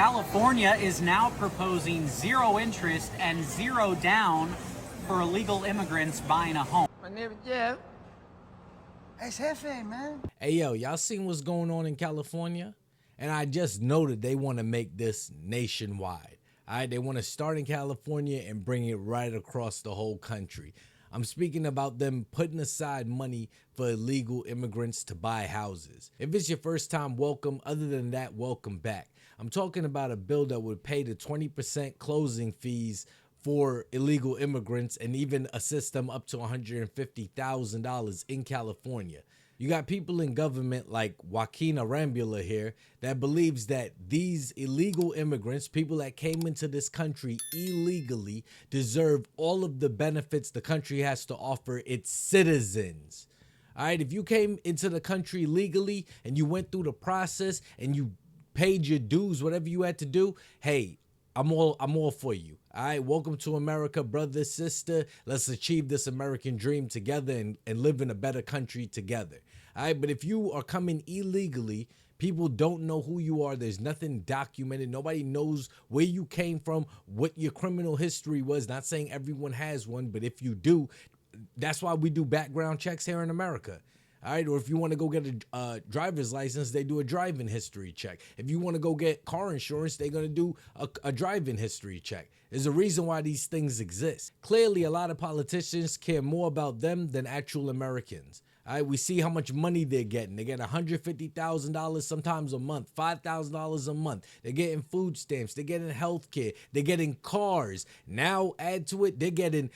California is now proposing zero interest and zero down for illegal immigrants buying a home. My name is Jeff. It's Hefe, man. Hey, yo, y'all seen what's going on in California? And I just noted they want to make this nationwide. All right, they want to start in California and bring it right across the whole country. I'm speaking about them putting aside money for illegal immigrants to buy houses. If it's your first time, welcome. Other than that, welcome back. I'm talking about a bill that would pay the 20% closing fees for illegal immigrants and even assist them up to $150,000 in California. You got people in government like Joaquin Arambula here that believes that these illegal immigrants, people that came into this country illegally, deserve all of the benefits the country has to offer its citizens. All right, if you came into the country legally and you went through the process and you paid your dues, whatever you had to do, hey, I'm all for you. All right, welcome to America, brother, sister. Let's achieve this American dream together and live in a better country together. All right, but if you are coming illegally, people don't know who you are. There's nothing documented. Nobody knows where you came from, what your criminal history was. Not saying everyone has one, but if you do, that's why we do background checks here in America. All right, or if you want to go get a driver's license, they do a driving history check. If you want to go get car insurance, they're going to do a driving history check. There's a reason why these things exist. Clearly, a lot of politicians care more about them than actual Americans. All right, we see how much money they're getting. They get $150,000 sometimes a month, $5,000 a month. They're getting food stamps. They're getting health care. They're getting cars. Now add to it, they're getting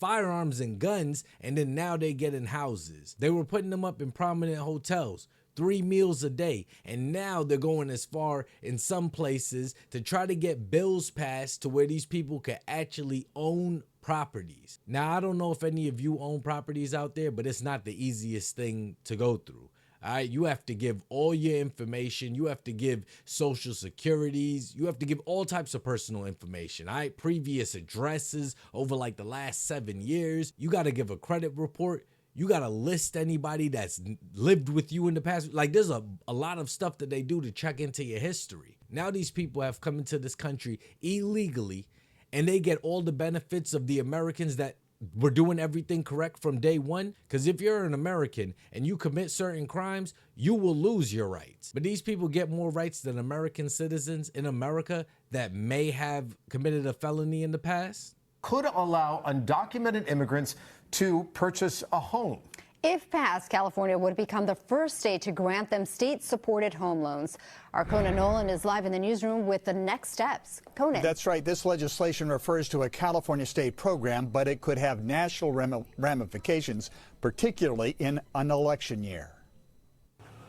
firearms and guns, and then now they're getting houses. They were putting them up in prominent hotels, 3 meals a day, and now they're going as far in some places to try to get bills passed to where these people could actually own properties. Now, I don't know if any of you own properties out there, but it's not the easiest thing to go through. All right, you have to give all your information. You have to give social securities. You have to give all types of personal information. All right, previous addresses over like the last 7 years. You got to give a credit report. You got to list anybody that's lived with you in the past. Like there's a lot of stuff that they do to check into your history. Now these people have come into this country illegally, and they get all the benefits of the Americans that were doing everything correct from day one. Because if you're an American and you commit certain crimes, you will lose your rights. But these people get more rights than American citizens in America that may have committed a felony in the past. Could allow undocumented immigrants to purchase a home. If passed, California would become the first state to grant them state-supported home loans. Our Conan Nolan is live in the newsroom with the next steps. Conan. That's right. This legislation refers to a California state program, but it could have national ramifications, particularly in an election year.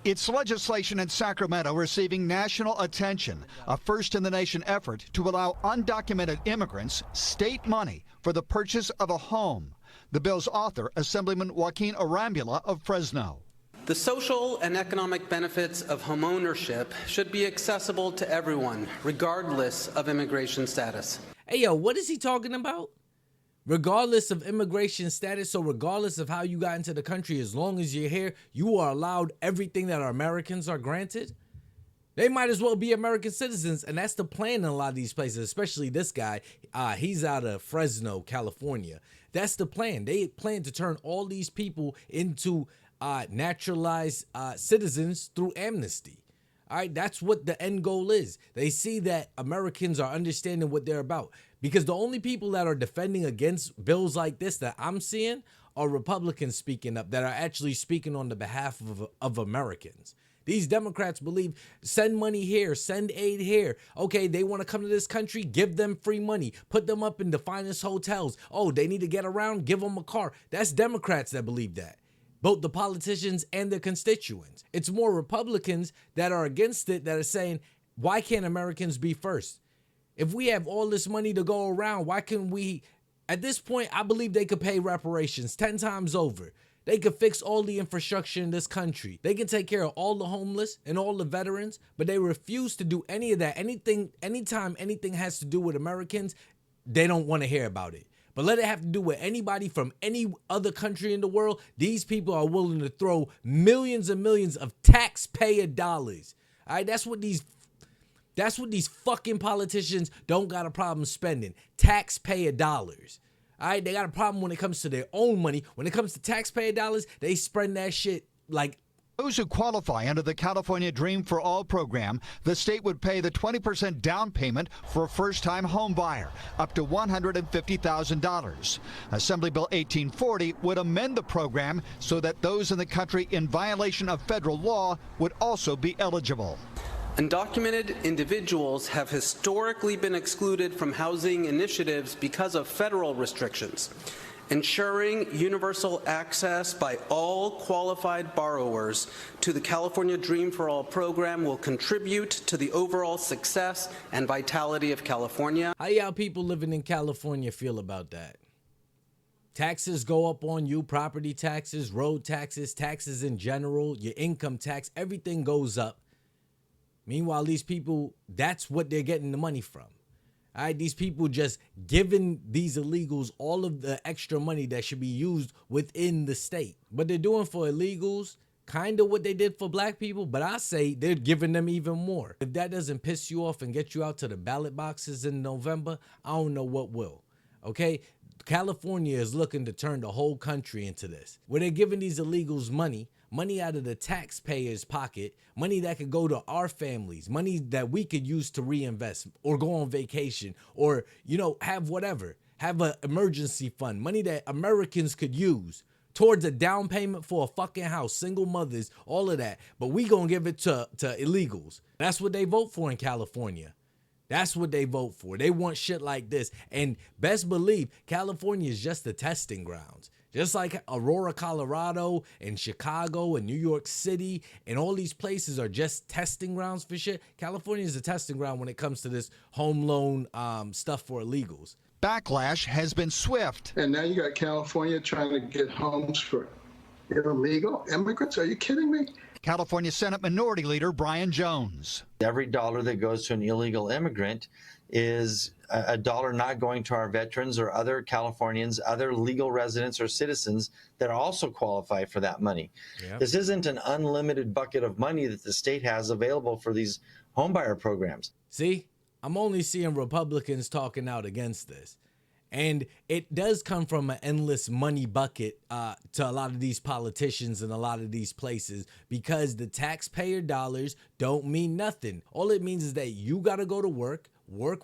It's legislation in Sacramento receiving national attention, a first-in-the-nation effort to allow undocumented immigrants state money for the purchase of a home. The bill's author, Assemblyman Joaquin Arambula of Fresno. The social and economic benefits of homeownership should be accessible to everyone, regardless of immigration status. Hey, yo, what is he talking about? Regardless of immigration status, so regardless of how you got into the country, as long as you're here, you are allowed everything that our Americans are granted? They might as well be American citizens, and that's the plan in a lot of these places, especially this guy. He's out of Fresno, California. That's the plan. They plan to turn all these people into naturalized citizens through amnesty. All right, that's what the end goal is. They see that Americans are understanding what they're about, because the only people that are defending against bills like this that I'm seeing are Republicans speaking up, that are actually speaking on the behalf of Americans. These Democrats believe send money here, send aid here. Okay, they want to come to this country, give them free money, put them up in the finest hotels. Oh, they need to get around, give them a car. That's Democrats that believe that. Both the politicians and their constituents. It's more Republicans that are against it that are saying, why can't Americans be first? If we have all this money to go around, why can't we? At this point, I believe they could pay reparations 10 times over. They could fix all the infrastructure in this country. They can take care of all the homeless and all the veterans, but they refuse to do any of that. Anytime anything has to do with Americans, they don't want to hear about it. But let it have to do with anybody from any other country in the world, these people are willing to throw millions and millions of taxpayer dollars. All right, that's what these That's what these fucking politicians don't got a problem spending. Taxpayer dollars. All right, they got a problem when it comes to their own money. When it comes to taxpayer dollars, they spend that shit like... Those who qualify under the California Dream for All program, the state would pay the 20% down payment for a first-time home buyer, up to $150,000. Assembly Bill 1840 would amend the program so that those in the country in violation of federal law would also be eligible. Undocumented individuals have historically been excluded from housing initiatives because of federal restrictions. Ensuring universal access by all qualified borrowers to the California Dream for All program will contribute to the overall success and vitality of California. How y'all people living in California feel about that? Taxes go up on you, property taxes, road taxes, taxes in general, your income tax, everything goes up. Meanwhile, these people, that's what they're getting the money from. All right, these people just giving these illegals all of the extra money that should be used within the state. But they're doing for illegals kind of what they did for black people, but I say they're giving them even more. If that doesn't piss you off and get you out to the ballot boxes in November, I don't know what will, okay? California is looking to turn the whole country into this, where they're giving these illegals money out of the taxpayers' pocket, money that could go to our families, money that we could use to reinvest or go on vacation or, you know, have whatever, have an emergency fund, money that Americans could use towards a down payment for a fucking house, single mothers, all of that. But we gonna give it to illegals. That's what they vote for in California. That's what they vote for. They want shit like this. And best believe California is just the testing grounds. Just like Aurora, Colorado, and Chicago, and New York City, and all these places are just testing grounds for shit. California is a testing ground when it comes to this home loan stuff for illegals. Backlash has been swift. And now you got California trying to get homes for illegal immigrants. Are you kidding me? California Senate Minority Leader Brian Jones. Every dollar that goes to an illegal immigrant is a dollar not going to our veterans or other Californians, other legal residents or citizens that also qualify for that money. Yep. This isn't an unlimited bucket of money that the state has available for these homebuyer programs. See, I'm only seeing Republicans talking out against this. And it does come from an endless money bucket to a lot of these politicians and a lot of these places, because the taxpayer dollars don't mean nothing. All it means is that you got to go to work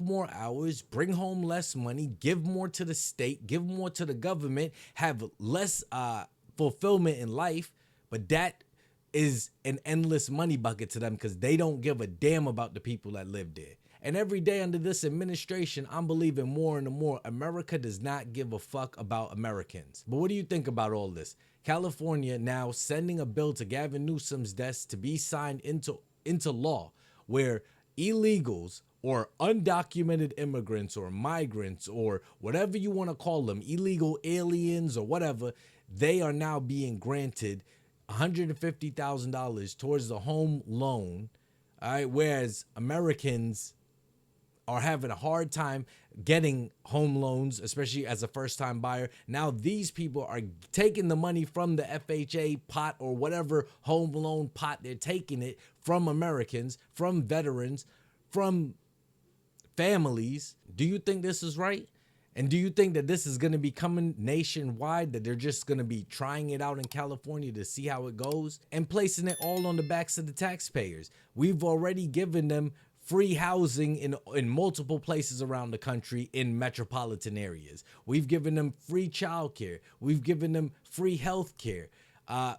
more hours, bring home less money, give more to the state, give more to the government, have less fulfillment in life. But that is an endless money bucket to them because they don't give a damn about the people that live there. And every day under this administration, I'm believing more and more America does not give a fuck about Americans. But what do you think about all this? California now sending a bill to Gavin Newsom's desk to be signed into law, where illegals or undocumented immigrants or migrants or whatever you want to call them, illegal aliens or whatever, they are now being granted $150,000 towards the home loan, all right, whereas Americans are having a hard time getting home loans, especially as a first-time buyer. Now these people are taking the money from the FHA pot or whatever home loan pot. They're taking it from Americans, from veterans, from families. Do you think this is right? And do you think that this is going to be coming nationwide, that they're just going to be trying it out in California to see how it goes and placing it all on the backs of the taxpayers? We've already given them free housing in multiple places around the country in metropolitan areas. We've given them free childcare. We've given them free health care,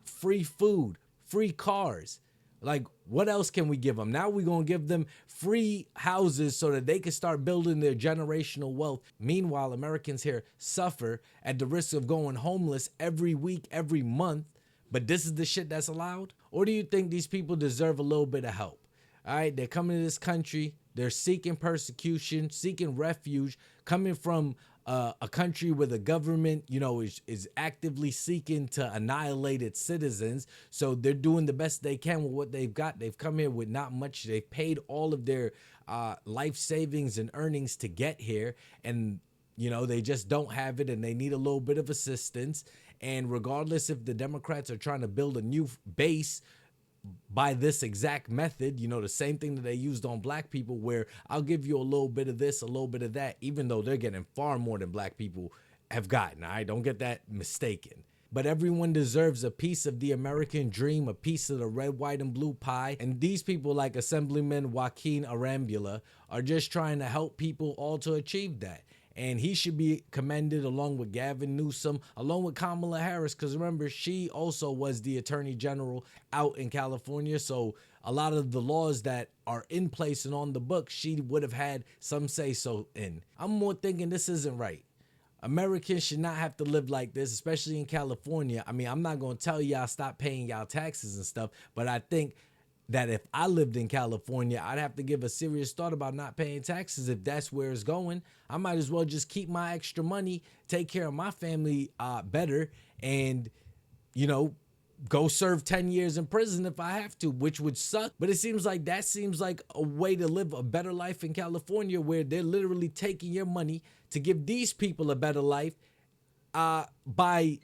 free food, free cars. Like, what else can we give them? Now we're going to give them free houses so that they can start building their generational wealth. Meanwhile, Americans here suffer at the risk of going homeless every week, every month. But this is the shit that's allowed? Or do you think these people deserve a little bit of help? All right, they're coming to this country. They're seeking persecution, seeking refuge, coming from a country where the government, you know, is actively seeking to annihilate its citizens. So they're doing the best they can with what they've got. They've come here with not much. They've paid all of their life savings and earnings to get here. And, you know, they just don't have it and they need a little bit of assistance. And regardless if the Democrats are trying to build a new base by this exact method, you know, the same thing that they used on black people, where I'll give you a little bit of this, a little bit of that, even though they're getting far more than black people have gotten. All right, don't get that mistaken. But everyone deserves a piece of the American dream, a piece of the red, white, and blue pie. And these people like Assemblyman Joaquin Arambula are just trying to help people all to achieve that. And he should be commended along with Gavin Newsom, along with Kamala Harris, because remember, she also was the Attorney General out in California. So a lot of the laws that are in place and on the books, she would have had some say so in. I'm more thinking this isn't right. Americans should not have to live like this, especially in California. I mean, I'm not going to tell y'all stop paying y'all taxes and stuff, but I think that if I lived in California, I'd have to give a serious thought about not paying taxes. If that's where it's going, I might as well just keep my extra money, take care of my family better, and, you know, go serve 10 years in prison if I have to, which would suck. But it seems like that seems like a way to live a better life in California, where they're literally taking your money to give these people a better life by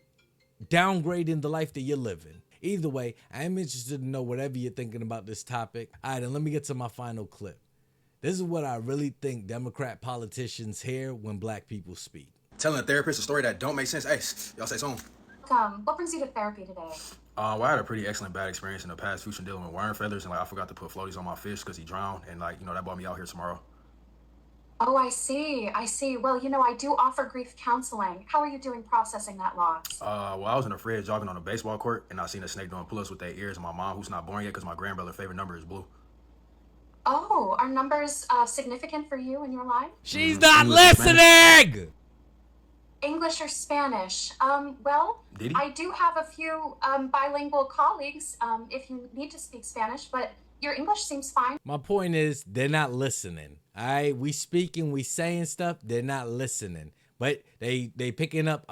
downgrading the life that you're living. Either way, I am interested to know whatever you're thinking about this topic. All right, and let me get to my final clip. This is what I really think Democrat politicians hear when black people speak. Telling a therapist a story that don't make sense. Hey, y'all say something. What brings you to therapy today? Well, I had a pretty excellent bad experience in the past future dealing with worm feathers, and like I forgot to put floaties on my fish because he drowned, and like, you know, that brought me out here tomorrow. Oh, I see. Well, you know, I do offer grief counseling. How are you doing processing that loss? Well, I was in the fridge jogging on a baseball court, and I seen a snake doing pull-ups with their ears, and my mom, who's not born yet because my grandbrother's favorite number is blue. Oh, are numbers significant for you in your life? She's not listening! English or Spanish? Well, I do have a few bilingual colleagues if you need to speak Spanish, but your English seems fine. My point is, they're not listening. All right, we speaking, we saying stuff, they're not listening. But they picking up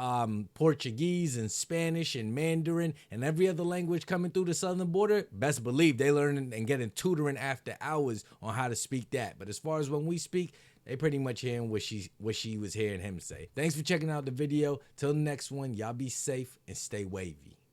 Portuguese and Spanish and Mandarin and every other language coming through the southern border. Best believe they learning and getting tutoring after hours on how to speak that. But as far as when we speak, they pretty much hearing what she was hearing him say. Thanks for checking out the video. Till the next one, y'all be safe and stay wavy.